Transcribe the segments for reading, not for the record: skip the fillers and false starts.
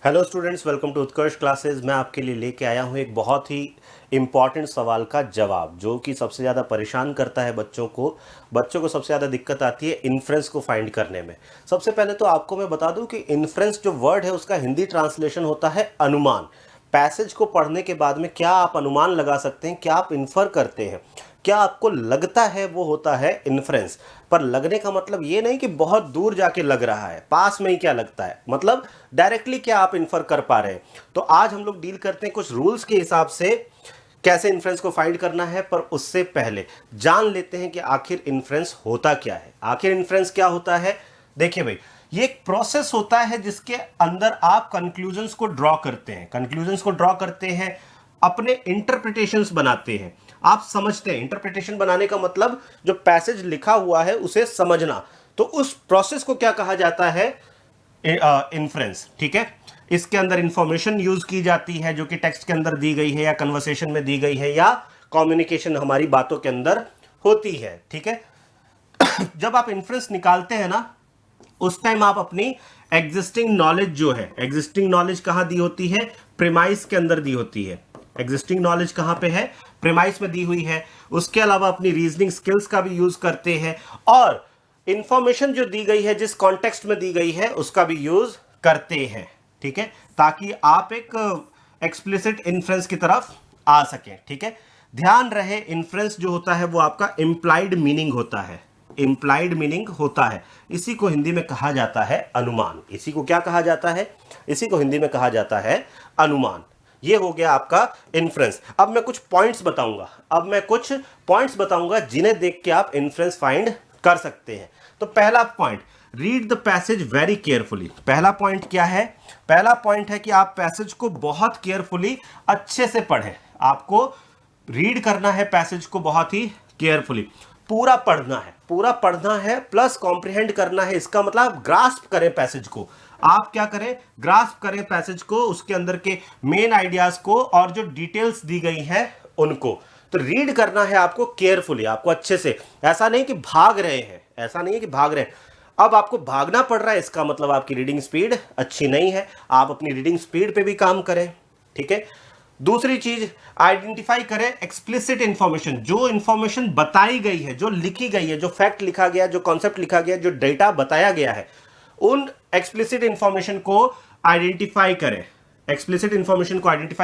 Hello students, welcome to Utkarsh classes. मैं आपके लिए लेके आया हूँ एक बहुत ही इम्पॉर्टेंट सवाल का जवाब, जो कि सबसे ज़्यादा परेशान करता है बच्चों को सबसे ज़्यादा दिक्कत आती है इन्फ्रेंस को फाइंड करने में। सबसे पहले तो आपको मैं बता दूं कि इन्फ्रेंस जो वर्ड है उसका हिंदी ट्रांसलेशन होता है अनुमान। पैसेज को पढ़ने के बाद में क्या आप अनुमान लगा सकते हैं, क्या आप इन्फर करते हैं, क्या आपको लगता है, वो होता है इन्फ्रेंस। पर लगने का मतलब ये नहीं कि बहुत दूर जाके लग रहा है, पास में ही क्या लगता है, मतलब डायरेक्टली क्या आप इन्फर कर पा रहे हैं। तो आज हम लोग डील करते हैं कुछ रूल्स के हिसाब से कैसे इन्फ्रेंस को फाइंड करना है। पर उससे पहले जान लेते हैं कि आखिर इन्फ्रेंस होता क्या है। आखिर इन्फ्रेंस क्या होता है? देखिए भाई, ये एक प्रोसेस होता है जिसके अंदर आप कंक्लूजन्स को ड्रॉ करते हैं, अपने इंटरप्रिटेशंस बनाते हैं। आप समझते हैं, इंटरप्रिटेशन बनाने का मतलब जो पैसेज लिखा हुआ है उसे समझना। तो उस प्रोसेस को क्या कहा जाता है? इन्फ्रेंस। ठीक है, इसके अंदर इंफॉर्मेशन यूज की जाती है जो कि टेक्स्ट के अंदर दी गई है या कन्वर्सेशन में दी गई है या कम्युनिकेशन हमारी बातों के अंदर होती है। ठीक है, जब आप इन्फ्रेंस निकालते हैं ना, उस टाइम आप अपनी एग्जिस्टिंग नॉलेज जो है, एग्जिस्टिंग नॉलेज कहां दी होती है? प्रीमाइस के अंदर दी होती है। एग्जिस्टिंग नॉलेज कहां पे है? प्रीमाइस में दी हुई है। उसके अलावा अपनी रीजनिंग स्किल्स का भी यूज करते हैं और इंफॉर्मेशन जो दी गई है, जिस कॉन्टेक्स्ट में दी गई है, उसका भी यूज करते हैं। ठीक है, ताकि आप एक एक्सप्लिसिट इन्फ्रेंस की तरफ आ सकें। ठीक है, ध्यान रहे, इन्फ्रेंस जो होता है वो आपका इंप्लाइड मीनिंग होता है। इंप्लाइड मीनिंग होता है, इसी को हिंदी में कहा जाता है अनुमान। इसी को क्या कहा जाता है? इसी को हिंदी में कहा जाता है अनुमान। ये हो गया आपका इन्फ्रेंस। अब मैं कुछ पॉइंट्स बताऊंगा जिन्हें देख के आप इन्फ्रेंस फाइंड कर सकते हैं। तो पहला point, read the passage very carefully. पहला पॉइंट क्या है? पहला पॉइंट है कि आप पैसेज को बहुत केयरफुली, अच्छे से पढ़ें। आपको रीड करना है पैसेज को बहुत ही केयरफुली, पूरा पढ़ना है प्लस कॉम्प्रिहेंड करना है। इसका मतलब आप ग्रास्प करें पैसेज को। आप क्या करें? ग्रास्प करें पैसेज को, उसके अंदर के मेन आइडियाज को और जो डिटेल्स दी गई हैं उनको। तो रीड करना है आपको केयरफुली, आपको अच्छे से। ऐसा नहीं कि भाग रहे हैं, अब आपको भागना पड़ रहा है, इसका मतलब आपकी रीडिंग स्पीड अच्छी नहीं है। आप अपनी रीडिंग स्पीड पे भी काम करें। ठीक है, दूसरी चीज, आइडेंटिफाई करें एक्सप्लिसिट इंफॉर्मेशन। जो इंफॉर्मेशन बताई गई है, जो लिखी गई है, जो फैक्ट लिखा गया, जो कॉन्सेप्ट लिखा गया, जो डेटा बताया गया है, उन एक्सप्लिसिट इंफॉर्मेशन को आइडेंटिफाई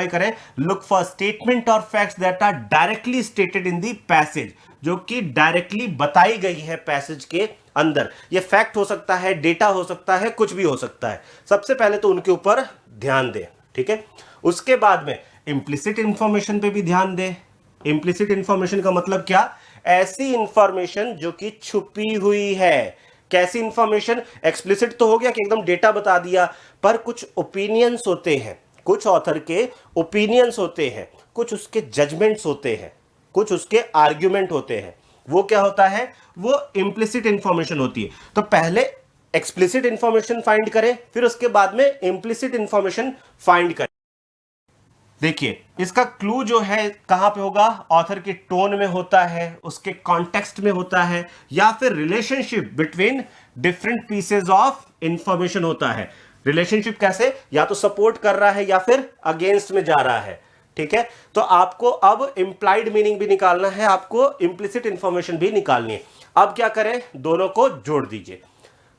करें। लुक फॉर स्टेटमेंट और facts that are directly stated in the passage, जो कि डायरेक्टली बताई गई है पैसेज के अंदर। ये फैक्ट हो सकता है, डेटा हो सकता है, कुछ भी हो सकता है। सबसे पहले तो उनके ऊपर ध्यान दें। ठीक है, उसके बाद में इंप्लिसिट इंफॉर्मेशन पे भी ध्यान दें। इंप्लिसिट इंफॉर्मेशन का मतलब क्या? ऐसी इंफॉर्मेशन जो कि छुपी हुई है। कैसी इंफॉर्मेशन? एक्सप्लिसिट तो हो गया कि एकदम डेटा बता दिया, पर कुछ ओपिनियंस होते हैं, कुछ ऑथर के ओपिनियंस होते हैं, कुछ उसके जजमेंट्स होते हैं, कुछ उसके आर्ग्यूमेंट होते हैं। वो क्या होता है? वो इंप्लिसिट इंफॉर्मेशन होती है। तो पहले एक्सप्लिसिट इंफॉर्मेशन फाइंड करें, फिर उसके बाद में इंप्लिसिट इंफॉर्मेशन फाइंड करें। देखिए, इसका क्लू जो है कहां पे होगा? ऑथर के टोन में होता है, उसके कॉन्टेक्स्ट में होता है, या फिर relationship between different pieces of information होता है। रिलेशनशिप कैसे? या तो सपोर्ट कर रहा है या फिर अगेंस्ट में जा रहा है। ठीक है, तो आपको अब इंप्लाइड मीनिंग भी निकालना है, आपको इंप्लिसिट इंफॉर्मेशन भी निकालनी है। अब क्या करें? दोनों को जोड़ दीजिए।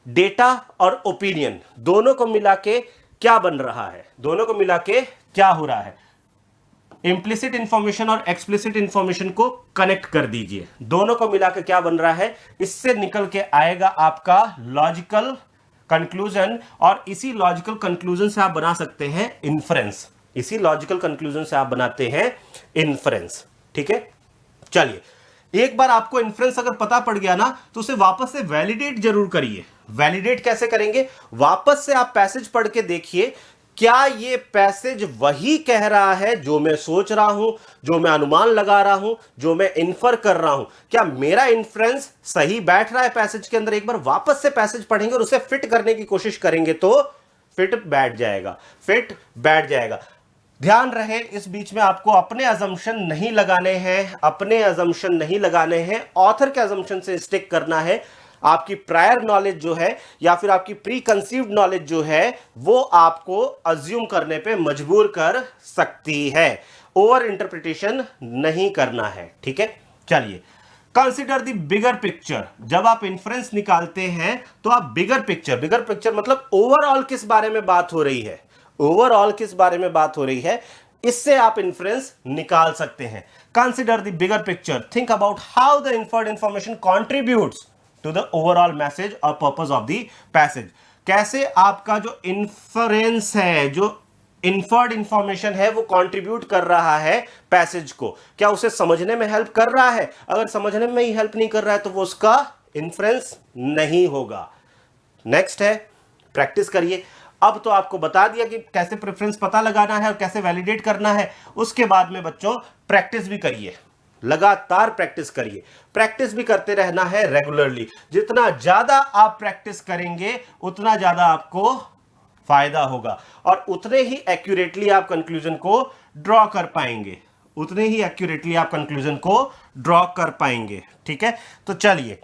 डेटा और ओपिनियन दोनों को मिला के क्या बन रहा है? दोनों को मिला के क्या हो रहा है? इंप्लिसिट इंफॉर्मेशन और एक्सप्लिसिट इंफॉर्मेशन को कनेक्ट कर दीजिए। दोनों को मिलाकर क्या बन रहा है? इससे निकल के आएगा आपका लॉजिकल कंक्लूजन, और इसी लॉजिकल कंक्लूजन से आप बना सकते हैं इन्फ्रेंस। इसी लॉजिकल कंक्लूजन से आप बनाते हैं इन्फ्रेंस। ठीक है, चलिए, एक बार आपको इन्फ्रेंस अगर पता पड़ गया ना, तो उसे वापस से वैलिडेट जरूर करिए। वैलिडेट कैसे करेंगे? वापस से आप पैसेज पढ़ के देखिए, क्या ये पैसेज वही कह रहा है जो मैं सोच रहा हूं, जो मैं अनुमान लगा रहा हूं, जो मैं इन्फर कर रहा हूं? क्या मेरा इन्फ्रेंस सही बैठ रहा है पैसेज के अंदर? एक बार वापस से पैसेज पढ़ेंगे और उसे फिट करने की कोशिश करेंगे तो फिट बैठ जाएगा। ध्यान रहे, इस बीच में आपको अपने अजम्पशन नहीं लगाने हैं, ऑथर के अजम्पशन से स्टिक करना है। आपकी प्रायर नॉलेज जो है या फिर आपकी प्री कंसीव्ड नॉलेज जो है वो आपको अज्यूम करने पे मजबूर कर सकती है। ओवर इंटरप्रिटेशन नहीं करना है, ठीक है। चलिए, कंसिडर द बिगर पिक्चर। जब आप इन्फ्रेंस निकालते हैं तो आप बिगर पिक्चर मतलब ओवरऑल किस बारे में बात हो रही है, ओवरऑल किस बारे में बात हो रही है, इससे आप इन्फ्रेंस निकाल सकते हैं। Consider the bigger picture, think about how the inferred information contributes to the overall message और पर्पस ऑफ द पैसेज। कैसे आपका जो इन्फरेंस है, जो इन्फर्ड इंफॉर्मेशन है, वो कंट्रीब्यूट कर रहा है पैसेज को। क्या उसे समझने में हेल्प कर रहा है? अगर समझने में ही हेल्प नहीं कर रहा है तो वो उसका इन्फ्रेंस नहीं होगा। नेक्स्ट है, प्रैक्टिस करिए। अब तो आपको बता दिया कि कैसे प्रेफरेंस पता लगाना है और कैसे वैलिडेट करना है। उसके बाद में बच्चों प्रैक्टिस भी करिए, लगातार प्रैक्टिस करिए। प्रैक्टिस भी करते रहना है रेगुलरली। जितना ज्यादा आप प्रैक्टिस करेंगे उतना ज्यादा आपको फायदा होगा और उतने ही एक्यूरेटली आप कंक्लूजन को ड्रॉ कर पाएंगे, उतने ही एक्यूरेटली आप कंक्लूजन को ड्रॉ कर पाएंगे, ठीक है। तो चलिए,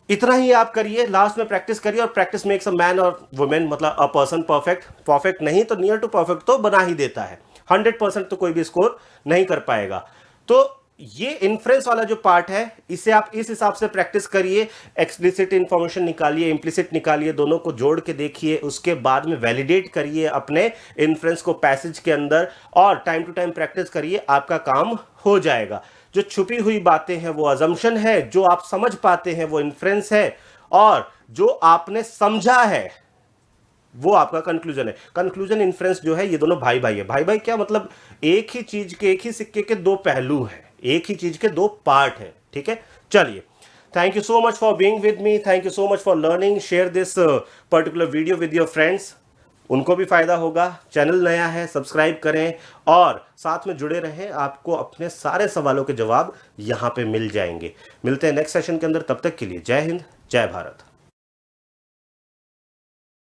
इतना ही आप करिए, लास्ट में प्रैक्टिस करिए। और प्रैक्टिस मेक्स अ मैन और वुमेन, मतलब अ पर्सन परफेक्ट नहीं तो नियर टू परफेक्ट तो बना ही देता है। 100% तो कोई भी स्कोर नहीं कर पाएगा। तो ये इन्फ्रेंस वाला जो पार्ट है, इसे आप इस हिसाब से प्रैक्टिस करिए। एक्सप्लिसिट इंफॉर्मेशन निकालिए, इंप्लिसिट निकालिए, दोनों को जोड़ के देखिए। उसके बाद में वैलिडेट करिए अपने इन्फ्रेंस को पैसेज के अंदर और टाइम टू टाइम प्रैक्टिस करिए, आपका काम हो जाएगा। जो छुपी हुई बातें हैं वो अजम्पशन है, जो आप समझ पाते हैं वो इन्फ्रेंस है, और जो आपने समझा है वो आपका कंक्लूजन है। कंक्लूजन इन्फ्रेंस जो है ये दोनों भाई भाई है। भाई भाई क्या मतलब? एक ही चीज के, एक ही सिक्के के दो पहलू हैं, एक ही चीज के दो पार्ट हैं, ठीक है। चलिए, thank you so much for being with me, thank you so much for learning. Share this particular video with your friends, उनको भी फायदा होगा। चैनल नया है, सब्सक्राइब करें और साथ में जुड़े रहें। आपको अपने सारे सवालों के जवाब यहां पे मिल जाएंगे। मिलते हैं नेक्स्ट सेशन के अंदर, तब तक के लिए जय हिंद, जय भारत।